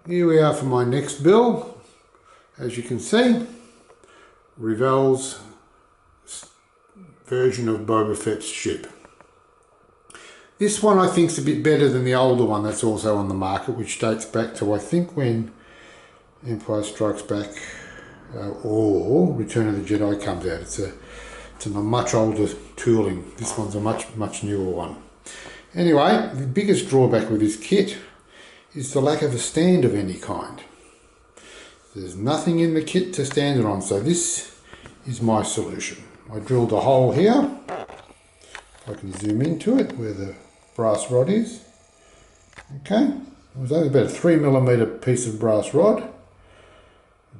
Here we are for my next build. As you can see, Revel's version of Boba Fett's ship. This one I think is a bit better than the older one that's also on the market, which dates back to I think when Empire Strikes Back or Return of the Jedi comes out. It's a much older tooling. This one's a much newer one. Anyway, the biggest drawback with this kit is the lack of a stand of any kind. There's nothing in the kit to stand it on, so this is my solution. I drilled a hole here. If I can zoom into it where the brass rod is. Okay, it was only about a 3mm piece of brass rod.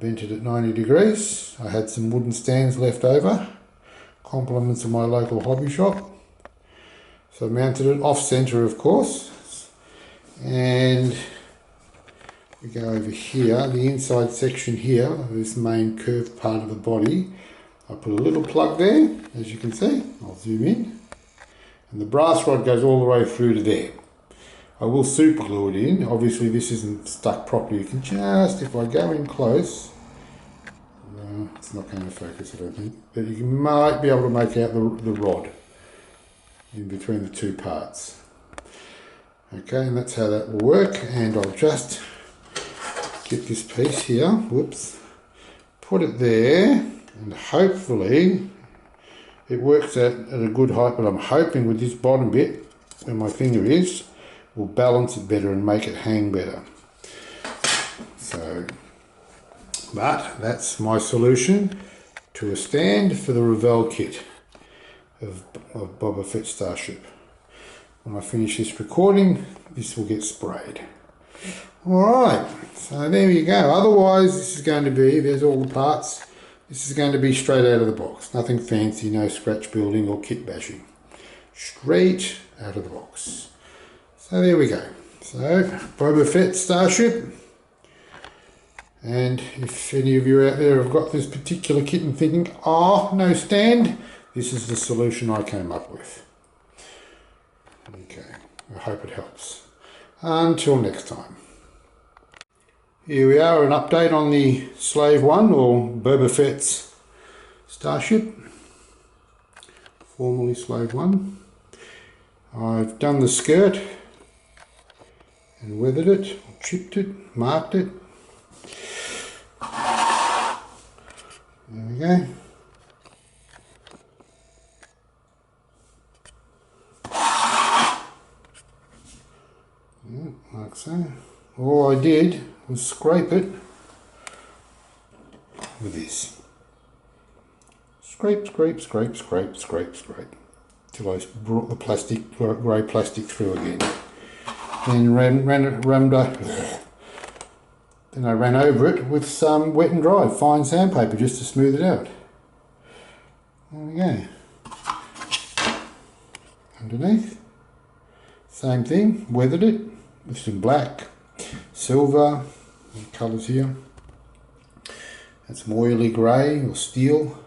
Bent it at 90 degrees. I had some wooden stands left over, compliments of my local hobby shop. So I mounted it off center, of course, and we go over here, the inside section here, this main curved part of the body. I put a little plug there, as you can see. I'll zoom in. And the brass rod goes all the way through to there. I will super glue it in. Obviously this isn't stuck properly. You can just, if I go in close, no, it's not going to focus I don't think, but you might be able to make out the rod in between the two parts. Okay, and that's how that will work. And I'll just get this piece here, whoops, put it there, and hopefully it works at a good height, but I'm hoping with this bottom bit, where my finger is, will balance it better and make it hang better. So, but that's my solution to a stand for the Revel kit of Boba Fett Starship. When I finish this recording, this will get sprayed. Alright, so there you go. Otherwise, this is going to be, there's all the parts. This is going to be straight out of the box. Nothing fancy, no scratch building or kit bashing. Straight out of the box. So there we go. So, Boba Fett Starship. And if any of you out there have got this particular kit and thinking, oh, no stand, this is the solution I came up with. Okay, I hope it helps. Until next time. Here we are, an update on the Slave 1 or Boba Fett's Starship, formerly Slave 1. I've done the skirt and weathered it, chipped it, marked it. There we go. Yeah, like so. All I did was scrape it with this. Scrape, scrape, scrape, scrape, scrape, scrape, till I brought the plastic, grey plastic through again. Then I ran over it with some wet and dry fine sandpaper just to smooth it out. There we go. Underneath, same thing, weathered it with some black, silver, colours here, and some oily grey or steel,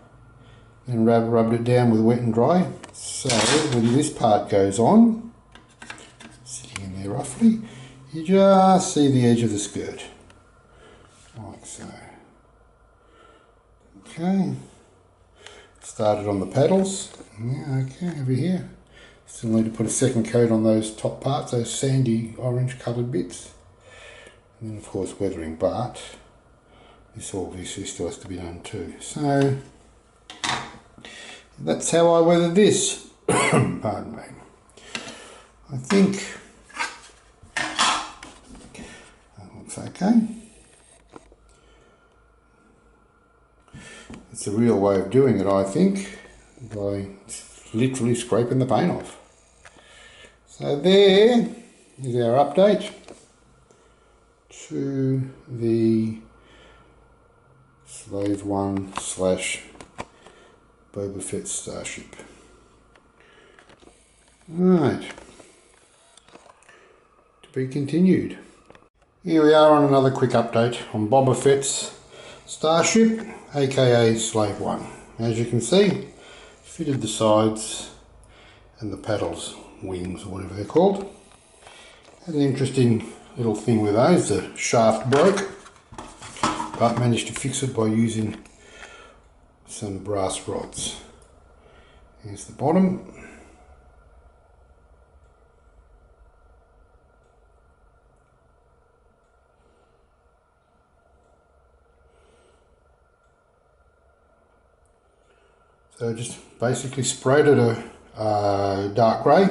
and rubbed it down with wet and dry. So when this part goes on, sitting in there roughly, you just see the edge of the skirt, like so. Okay, started on the paddles. Yeah, okay, over here. Still need to put a second coat on those top parts, those sandy orange coloured bits. And then of course weathering, but this obviously still has to be done too. So that's how I weathered this. Pardon me. I think that looks okay. It's a real way of doing it, I think, by literally scraping the paint off. So there is our update to the Slave 1 / Boba Fett Starship. Right, to be continued. Here we are on another quick update on Boba Fett's Starship, aka Slave 1. As you can see, fitted the sides and the paddles, wings or whatever they're called. Had an interesting little thing with those. The shaft broke, but managed to fix it by using some brass rods. Here's the bottom. So just basically sprayed it a dark grey,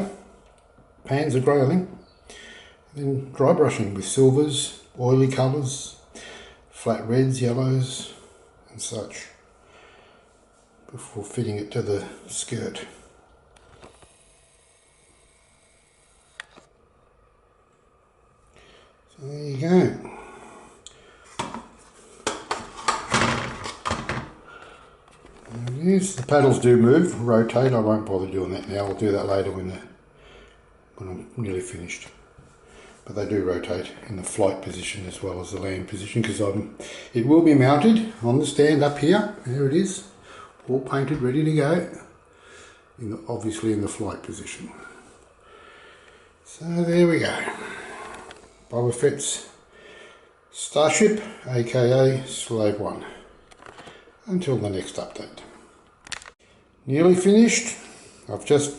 pans are grey I think, and then dry brushing with silvers, oily colours, flat reds, yellows and such before fitting it to the skirt. So there you go. The paddles do move, rotate. I won't bother doing that now. I'll do that later when I'm nearly finished. But they do rotate in the flight position as well as the land position, because it will be mounted on the stand up here. There it is, all painted, ready to go. Obviously in the flight position. So there we go. Boba Fett's Starship, aka Slave 1. Until the next update. Nearly finished. I've just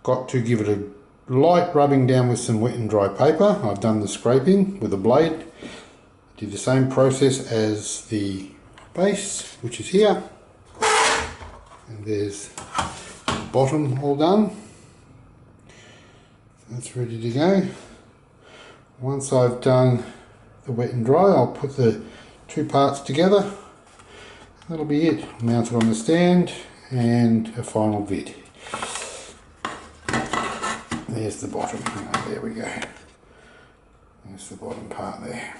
got to give it a light rubbing down with some wet and dry paper. I've done the scraping with a blade. Did the same process as the base, which is here. And there's the bottom all done. That's ready to go. Once I've done the wet and dry, I'll put the two parts together. That'll be it. Mount it on the stand and a final vid. There's the bottom. Oh, there we go. There's the bottom part there.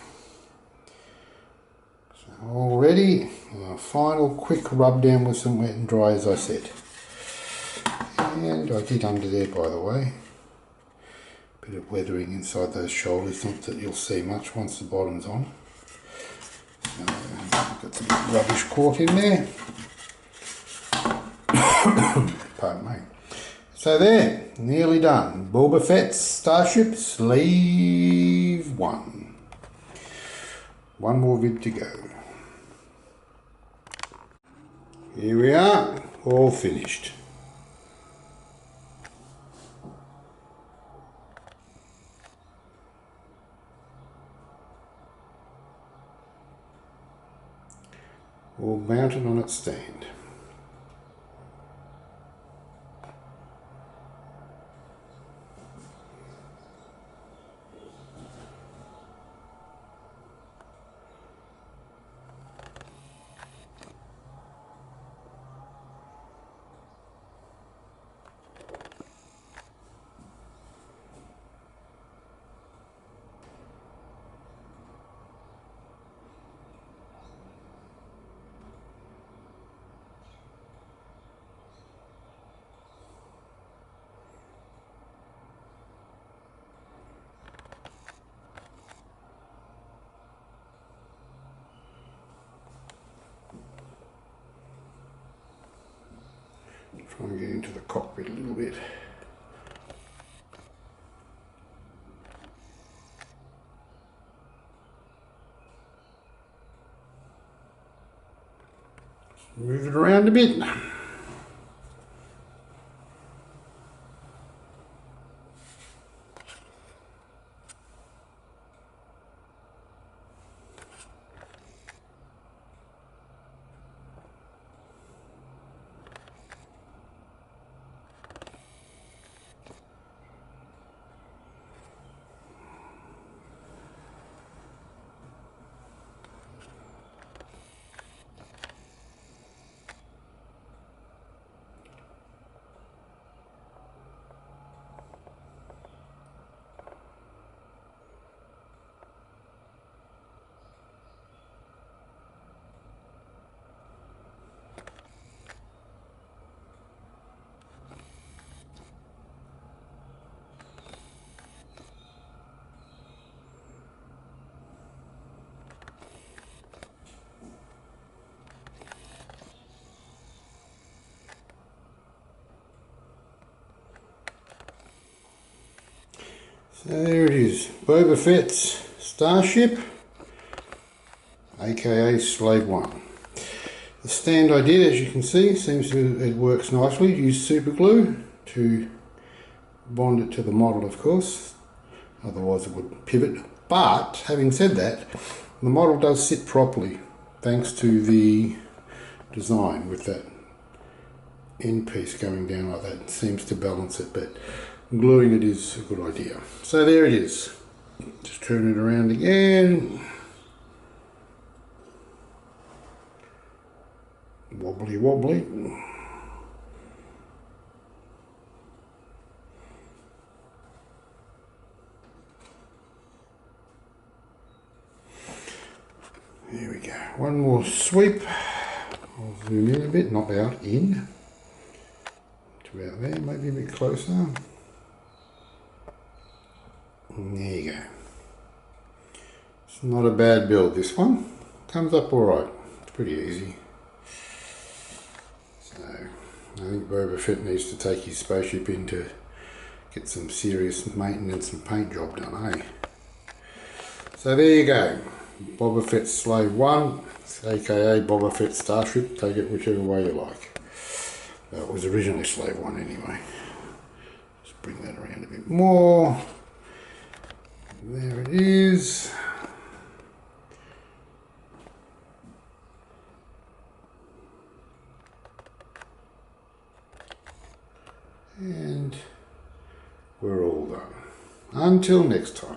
So all ready. A final quick rub down with some wet and dry, as I said. And I did under there, by the way. Bit of weathering inside those shoulders. Not that you'll see much once the bottom's on. Got some rubbish caught in there. Pardon me. So there, nearly done. Boba Fett's Starship Slave 1. One more vid to go. Here we are, all finished. All mounted on its stand. Try and get into the cockpit a little bit. Move it around a bit. So there it is, Boba Fett's Starship, aka Slave 1. The stand I did, as you can see, it works nicely. Use super glue to bond it to the model, of course, otherwise it would pivot. But having said that, the model does sit properly thanks to the design with that end piece going down like that. It seems to balance it, but gluing it is a good idea. So there it is. Just turn it around again. Wobbly wobbly. There we go. One more sweep. I'll zoom in a bit, not out, in. To about there, maybe a bit closer. And there you go. It's not a bad build, this one. Comes up alright. It's pretty easy. So, I think Boba Fett needs to take his spaceship in to get some serious maintenance and paint job done, eh? So there you go. Boba Fett Slave 1, aka Boba Fett Starship, take it whichever way you like. It was originally Slave 1 anyway. Just bring that around a bit more. There it is. And we're all done. Until next time.